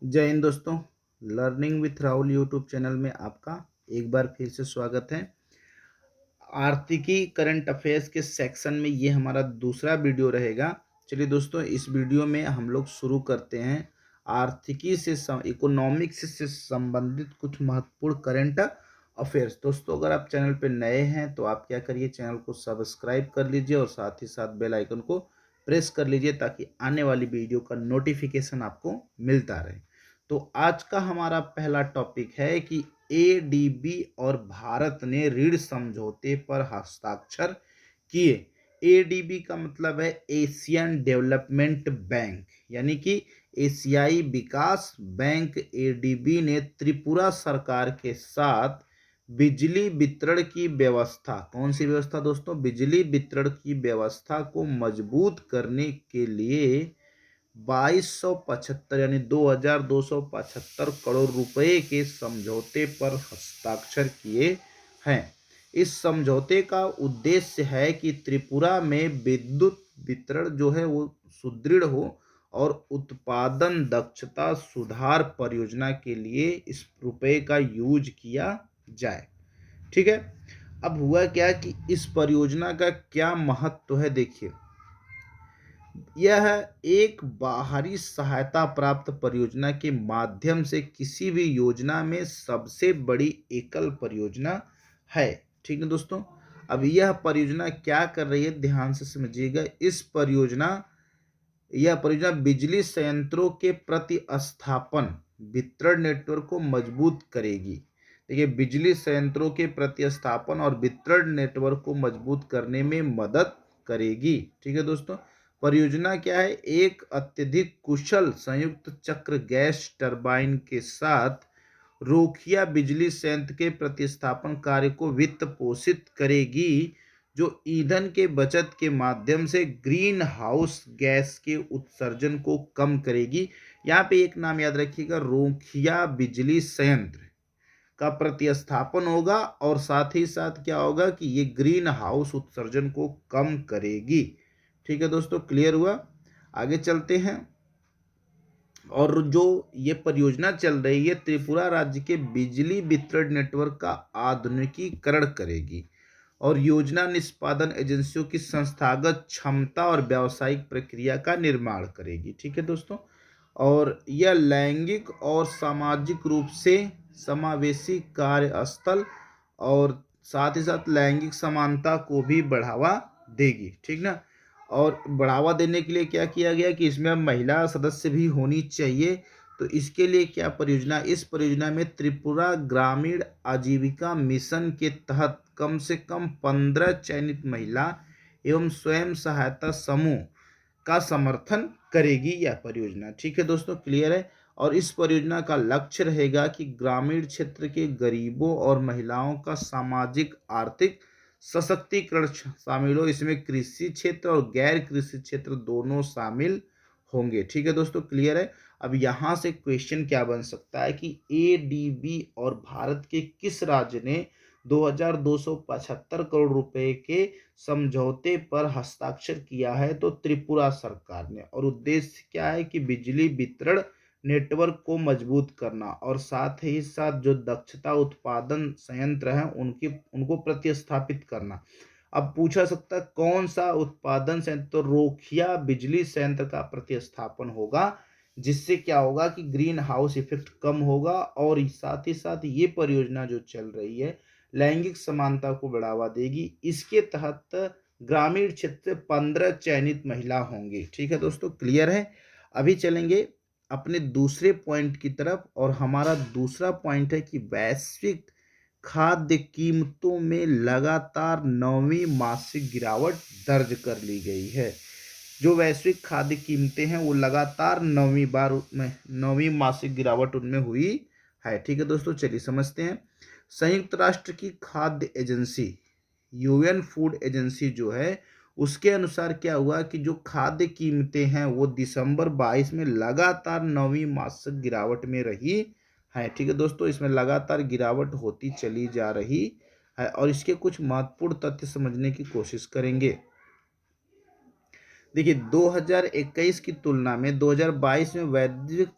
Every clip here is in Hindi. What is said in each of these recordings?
जय हिंद दोस्तों। Learning with Rahul YouTube channel में आपका एक बार फिर से स्वागत है। आर्थिकी करंट अफेयर्स के सेक्शन में ये हमारा दूसरा वीडियो रहेगा। चलिए दोस्तों, इस वीडियो में हम लोग शुरू करते हैं आर्थिकी से इकोनॉमिक्स से संबंधित कुछ महत्वपूर्ण करंट अफेयर्स। दोस्तों, अगर आप चैनल पर नए हैं तो आप क्या करिए, चैनल को सब्सक्राइब कर लीजिए और साथ ही साथ बेल आइकन को प्रेस कर लीजिए ताकि आने वाली वीडियो का नोटिफिकेशन आपको मिलता रहे। तो आज का हमारा पहला टॉपिक है कि एडीबी और भारत ने ऋण समझौते पर हस्ताक्षर किए। एडीबी का मतलब है एशियन डेवलपमेंट बैंक, यानी कि एशियाई विकास बैंक। एडीबी ने त्रिपुरा सरकार के साथ बिजली वितरण की व्यवस्था, कौन सी व्यवस्था दोस्तों, बिजली वितरण की व्यवस्था को मजबूत करने के लिए 2275 यानी 2275 करोड़ रुपए के समझौते पर हस्ताक्षर किए हैं। इस समझौते का उद्देश्य है कि त्रिपुरा में विद्युत वितरण जो है वो सुदृढ़ हो और उत्पादन दक्षता सुधार परियोजना के लिए इस रुपए का यूज किया जाए। ठीक है। अब हुआ क्या कि इस परियोजना का क्या महत्व है, देखिए। यह एक बाहरी सहायता प्राप्त परियोजना के माध्यम से किसी भी योजना में सबसे बड़ी एकल परियोजना है। ठीक है दोस्तों। अब यह परियोजना क्या कर रही है, ध्यान से समझिएगा। यह परियोजना बिजली संयंत्रों के प्रतिस्थापन वितरण नेटवर्क को मजबूत करेगी। देखिए, बिजली संयंत्रों के प्रतिस्थापन और वितरण नेटवर्क को मजबूत करने में मदद करेगी। ठीक है दोस्तों। परियोजना क्या है, एक अत्यधिक कुशल संयुक्त चक्र गैस टरबाइन के साथ रोखिया बिजली संयंत्र के प्रतिस्थापन कार्य को वित्त पोषित करेगी, जो ईंधन के बचत के माध्यम से ग्रीन हाउस गैस के उत्सर्जन को कम करेगी। यहाँ पे एक नाम याद रखिएगा, रोखिया बिजली संयंत्र का प्रतिस्थापन होगा और साथ ही साथ क्या होगा कि ये ग्रीन हाउस उत्सर्जन को कम करेगी। ठीक है दोस्तों, क्लियर हुआ। आगे चलते हैं। और जो ये परियोजना चल रही है, त्रिपुरा राज्य के बिजली वितरण नेटवर्क का आधुनिकीकरण करेगी और योजना निष्पादन एजेंसियों की संस्थागत क्षमता और व्यावसायिक प्रक्रिया का निर्माण करेगी। ठीक है दोस्तों। और यह लैंगिक और सामाजिक रूप से समावेशी कार्यस्थल और साथ ही साथ लैंगिक समानता को भी बढ़ावा देगी। ठीक ना। और बढ़ावा देने के लिए क्या किया गया कि इसमें महिला सदस्य भी होनी चाहिए। तो इसके लिए क्या परियोजना, इस परियोजना में त्रिपुरा ग्रामीण आजीविका मिशन के तहत कम से कम 15 चयनित महिला एवं स्वयं सहायता समूह का समर्थन करेगी यह परियोजना। ठीक है दोस्तों, क्लियर है। और इस परियोजना का लक्ष्य रहेगा कि ग्रामीण क्षेत्र के गरीबों और महिलाओं का सामाजिक आर्थिक सशक्तिकरण शामिल हो। इसमें कृषि क्षेत्र और गैर कृषि क्षेत्र दोनों शामिल होंगे। ठीक है दोस्तों, क्लियर है। अब यहाँ से क्वेश्चन क्या बन सकता है कि एडीबी और भारत के किस राज्य ने 2275 करोड़ रुपए के समझौते पर हस्ताक्षर किया है, तो त्रिपुरा सरकार ने। और उद्देश्य क्या है कि बिजली वितरण नेटवर्क को मजबूत करना और साथ ही साथ जो दक्षता उत्पादन संयंत्र हैं उनको प्रतिस्थापित करना। अब पूछा सकता है कौन सा उत्पादन संयंत्र, तो रोखिया बिजली संयंत्र का प्रतिस्थापन होगा, जिससे क्या होगा कि ग्रीन हाउस इफेक्ट कम होगा और साथ ही साथ ये परियोजना जो चल रही है लैंगिक समानता को बढ़ावा देगी। इसके तहत ग्रामीण क्षेत्र 15 चयनित महिला होंगी। ठीक है दोस्तों, क्लियर है। अभी चलेंगे अपने दूसरे पॉइंट की तरफ और हमारा दूसरा पॉइंट है कि वैश्विक खाद्य कीमतों में लगातार 9वीं मासिक गिरावट दर्ज कर ली गई है। जो वैश्विक खाद्य कीमतें हैं वो लगातार 9वीं मासिक गिरावट उनमें हुई है। ठीक है दोस्तों, चलिए समझते हैं। संयुक्त राष्ट्र की खाद्य एजेंसी, यूएन फूड एजेंसी जो है, उसके अनुसार क्या हुआ कि जो खाद्य कीमतें हैं वो दिसंबर 22 में लगातार 9वीं मासिक गिरावट में रही है। ठीक है दोस्तों, इसमें लगातार गिरावट होती चली जा रही है और इसके कुछ महत्वपूर्ण तथ्य समझने की कोशिश करेंगे। देखिए 2021 की तुलना में 2022 में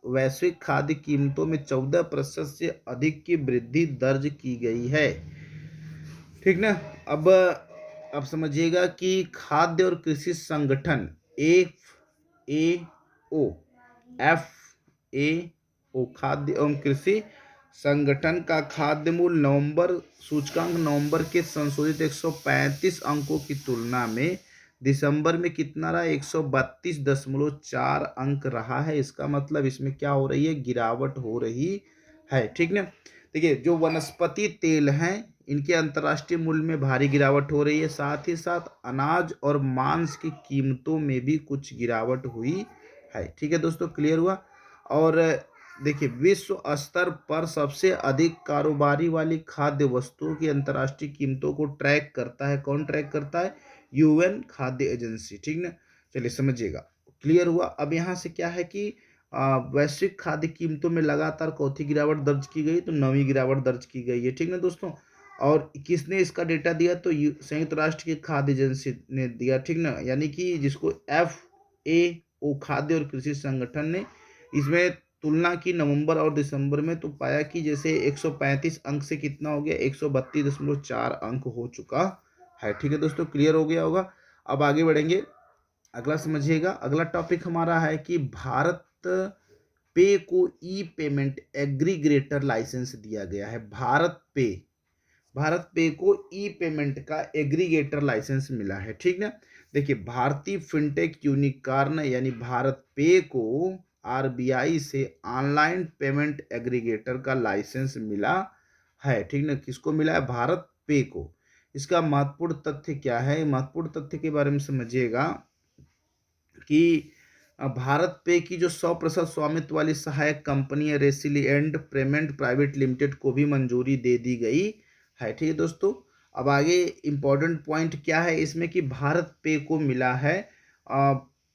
वैश्विक खाद्य कीमतों में 14% से अधिक की वृद्धि दर्ज की गई है। ठीक ना। अब समझिएगा कि खाद्य और कृषि संगठन FAO खाद्य एवं कृषि संगठन का खाद्य मूल्य नवंबर सूचकांक नवंबर के संशोधित 135 अंकों की तुलना में दिसंबर में कितना रहा, 132.4 अंक रहा है। इसका मतलब इसमें क्या हो रही है, गिरावट हो रही है। ठीक ना। देखिए जो वनस्पति तेल हैं इनके अंतर्राष्ट्रीय मूल्य में भारी गिरावट हो रही है, साथ ही साथ अनाज और मांस की कीमतों में भी कुछ गिरावट हुई है। ठीक है दोस्तों, क्लियर हुआ। और देखिए विश्व स्तर पर सबसे अधिक कारोबारी वाली खाद्य वस्तुओं की अंतर्राष्ट्रीय कीमतों को ट्रैक करता है, कौन ट्रैक करता है, UN खाद्य एजेंसी। ठीक ना। चलिए समझिएगा, क्लियर हुआ। अब यहाँ से क्या है कि वैश्विक खाद्य कीमतों में लगातार चौथी गिरावट दर्ज की गई, तो 9वीं गिरावट दर्ज की गई है। ठीक ना दोस्तों। और किसने इसका डेटा दिया, तो संयुक्त राष्ट्र की खाद्य एजेंसी ने दिया। ठीक ना, यानी कि जिसको FAO खाद्य और कृषि संगठन ने इसमें तुलना की नवंबर और दिसंबर में, तो पाया कि जैसे 135 अंक से कितना हो गया, 132.4 अंक हो चुका है। ठीक है दोस्तों, क्लियर हो गया होगा। अब आगे बढ़ेंगे, अगला समझिएगा। अगला टॉपिक हमारा है कि भारत पे को ई पेमेंट एग्रीगेटर लाइसेंस दिया गया है। भारत पे को ई पेमेंट का एग्रीगेटर लाइसेंस मिला है। ठीक ना। देखिए भारतीय फिनटेक यूनिकॉर्न यानी भारत पे को RBI से ऑनलाइन पेमेंट एग्रीगेटर का लाइसेंस मिला है। ठीक ना, किसको मिला है, भारत पे को। इसका महत्वपूर्ण तथ्य क्या है, महत्वपूर्ण तथ्य के बारे में समझिएगा कि भारत पे की जो 100% स्वामित्व वाली सहायक कंपनी है रेसिलिएंट पेमेंट प्राइवेट लिमिटेड को भी मंजूरी दे दी गई है। ठीक है दोस्तों। अब आगे इंपॉर्टेंट पॉइंट क्या है इसमें कि भारत पे को मिला है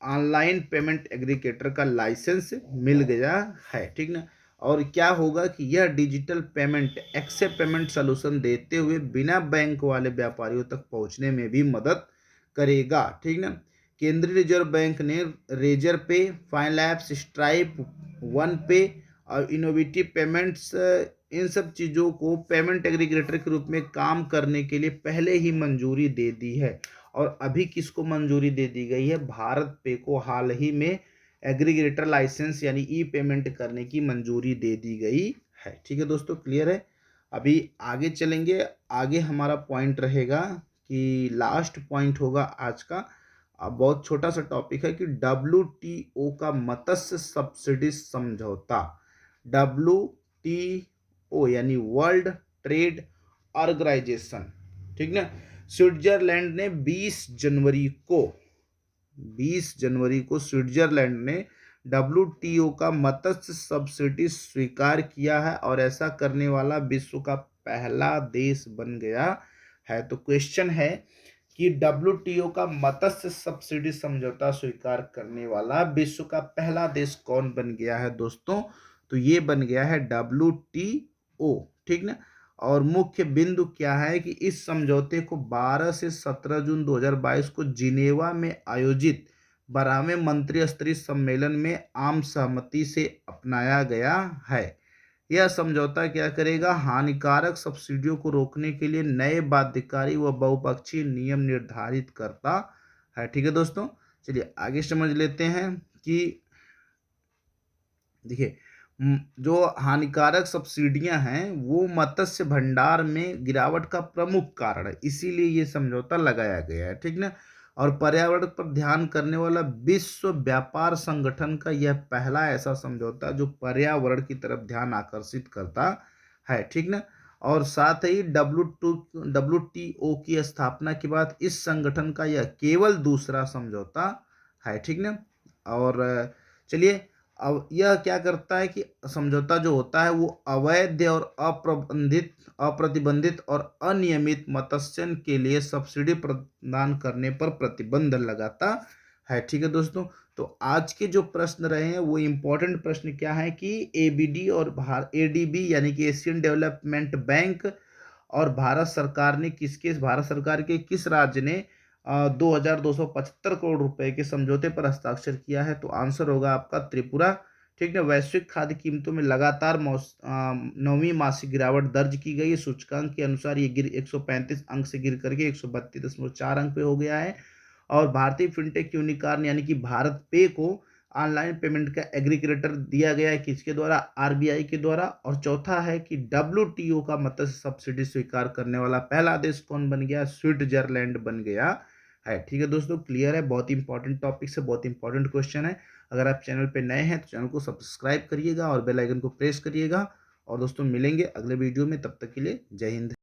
ऑनलाइन पेमेंट एग्रीगेटर का लाइसेंस मिल गया है। ठीक ना। और क्या होगा कि यह digital payment accept payment solution देते हुए बिना बैंक वाले व्यापारियों तक पहुंचने में भी मदद करेगा। ठीक ना। केंद्रीय रिजर्व बैंक ने रेजर पे, फाइनलैब्स, स्ट्राइप, वन पे और इनोवेटिव पेमेंट्स, इन सब चीज़ों को पेमेंट एग्रीगेटर के रूप में काम करने के लिए पहले ही मंजूरी दे दी है। और अभी किसको मंजूरी दे दी गई है, भारत पे को हाल ही में एग्रीगेटर लाइसेंस यानी ई पेमेंट करने की मंजूरी दे दी गई है। ठीक है दोस्तों, क्लियर है। अभी आगे चलेंगे, आगे हमारा पॉइंट रहेगा कि लास्ट पॉइंट होगा आज का। अब बहुत छोटा सा टॉपिक है कि WTO का मत्स्य सब्सिडी समझौता, WTO यानी वर्ल्ड ट्रेड ऑर्गेनाइजेशन। ठीक ना। स्विट्जरलैंड ने 20 जनवरी को स्विट्जरलैंड ने WTO का मत्स्य सब्सिडी स्वीकार किया है और ऐसा करने वाला विश्व का पहला देश बन गया है। तो क्वेश्चन है कि WTO का मत्स्य सब्सिडी समझौता स्वीकार करने वाला विश्व का पहला देश कौन बन गया है दोस्तों, तो ये बन गया है WTO। ठीक ना। और मुख्य बिंदु क्या है कि इस समझौते को 12 से 17 जून 2022 को जिनेवा में आयोजित 12वें मंत्री स्तरीय सम्मेलन में आम सहमति से अपनाया गया है। यह समझौता क्या करेगा, हानिकारक सब्सिडियों को रोकने के लिए नए बाध्यकारी व बहुपक्षीय नियम निर्धारित करता है। ठीक है दोस्तों, चलिए आगे समझ लेते हैं कि देखिए जो हानिकारक सब्सिडियां हैं वो मत्स्य भंडार में गिरावट का प्रमुख कारण है, इसीलिए ये समझौता लगाया गया है। ठीक ना। और पर्यावरण पर ध्यान करने वाला विश्व व्यापार संगठन का यह पहला ऐसा समझौता जो पर्यावरण की तरफ ध्यान आकर्षित करता है। ठीक ना। और साथ ही WTO की स्थापना के बाद इस संगठन का यह केवल दूसरा समझौता है। ठीक ना। और चलिए, अब यह क्या करता है कि समझौता जो होता है वो अवैध और अप्रतिबंधित और अनियमित मत्स्यन के लिए सब्सिडी प्रदान करने पर प्रतिबंध लगाता है। ठीक है दोस्तों। तो आज के जो प्रश्न रहे हैं वो इम्पोर्टेंट प्रश्न क्या है कि ABD और ADB यानी कि एशियन डेवलपमेंट बैंक और भारत सरकार के किस राज्य ने 2275 करोड़ रुपए के समझौते पर हस्ताक्षर किया है। तो आंसर होगा आपका त्रिपुरा। ठीक है, वैश्विक खाद्य कीमतों में लगातार 9वीं मासिक गिरावट दर्ज की गई है। सूचकांक के अनुसार ये 135 अंक से गिर करके 132.4 अंक पे हो गया है। और भारतीय फिनटेक यूनिकॉर्न यानी कि भारत पे को ऑनलाइन पेमेंट का एग्रीगेटर दिया गया है किसके द्वारा? आरबीआई के द्वारा। और चौथा है कि डब्ल्यूटीओ का मत्स्य सब्सिडी स्वीकार करने वाला पहला देश कौन बन गया? स्विट्जरलैंड बन गया है। ठीक है दोस्तों, क्लियर है? बहुत इंपॉर्टेंट टॉपिक से बहुत इंपॉर्टेंट क्वेश्चन है। अगर आप चैनल पे नए हैं तो चैनल को सब्सक्राइब करिएगा और बेल आइकन को प्रेस करिएगा। और दोस्तों मिलेंगे अगले वीडियो में, तब तक के लिए जय हिंद।